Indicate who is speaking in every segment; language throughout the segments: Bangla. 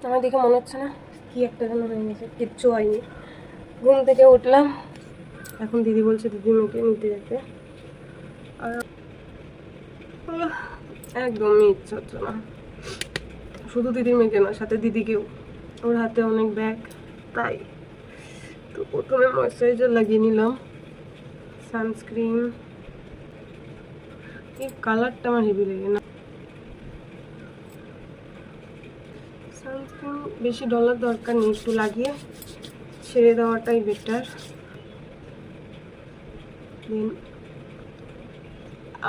Speaker 1: আমার দেখে মনে হচ্ছে না কি একটা যেন হয়ে গেছে, কিচ্ছু হয়নি। ঘুম থেকে উঠলাম, এখন দিদি বলছে দিদি মেয়েকে নিতে যেতে, আর একদমই ইচ্ছা হচ্ছে না। শুধু দিদির মেয়েকে না, সাথে দিদিকেও, ওর হাতে অনেক ব্যাগ, তাই তো প্রথমে ময়েশ্চারাইজার লাগিয়ে নিলাম, সানস্ক্রিন। এই কালারটা আমার হেভি লাগে না, সানস্ক্রিন বেশি ডলার দরকার নেই, একটু লাগিয়ে ছেড়ে দেওয়াটাই বেটার। দেন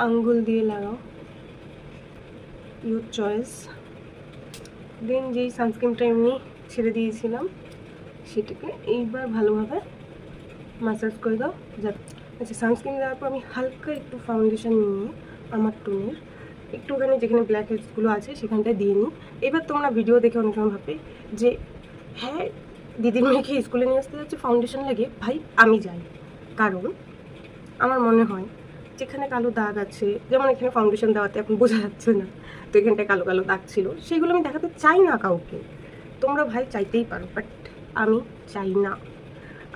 Speaker 1: আঙ্গুল দিয়ে লাগাও, ইউর চয়েস। দেন যেই সানস্ক্রিনটা এমনি ছেড়ে দিয়েছিলাম সেটাকে এইবার ভালোভাবে ম্যাসাজ করে দাও। আচ্ছা, সানস্ক্রিন দেওয়ার পর আমি হালকা একটু ফাউন্ডেশন নিয়ে আমার টোনের একটুখানি যেখানে ব্ল্যাক হেডসগুলো আছে সেখানটায় দিয়ে নিই। এবার তোমরা ভিডিও দেখে অনেক সময় ভাববে যে হ্যাঁ দিদির মেয়েকে স্কুলে নিয়ে আসতে যাচ্ছে ফাউন্ডেশন লাগিয়ে। ভাই আমি যাই, কারণ আমার মনে হয় যেখানে কালো দাগ আছে, যেমন এখানে ফাউন্ডেশন দেওয়াতে এখন বোঝা যাচ্ছে না, তো এখানটায় কালো কালো দাগ ছিল, সেগুলো আমি দেখাতে চাই না কাউকে। তোমরা ভাই চাইতেই পারো, বাট আমি চাই না।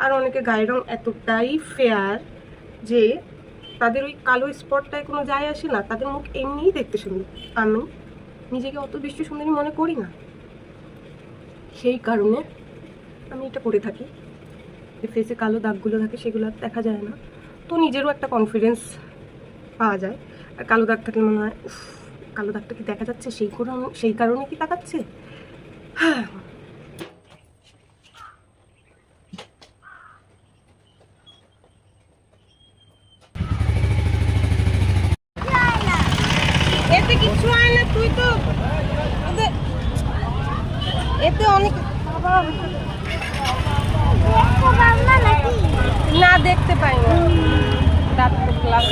Speaker 1: আর অনেকে গায়ের রং এতটাই ফেয়ার যে তাদের ওই কালো স্পটটায় কোনো যায় আসে না, তাদের মুখ এমনিই দেখতে সুন্দর। আমি নিজেকে অত বেশি সুন্দরী মনে করি না, সেই কারণে আমি এটা করে থাকি। যে ফেসে কালো দাগগুলো থাকে সেগুলো আর দেখা যায় না, তো নিজেরও একটা কনফিডেন্স পাওয়া যায়। আর কালো দাগ থাকলে মনে হয় কালো দাগটা কি দেখা যাচ্ছে, সেই কারণে কি তাকাচ্ছে। হ্যাঁ, এতে কিছু হয় না, তুই তো এতে অনেক না দেখতে পাই না, দাঁত তো ক্লাস।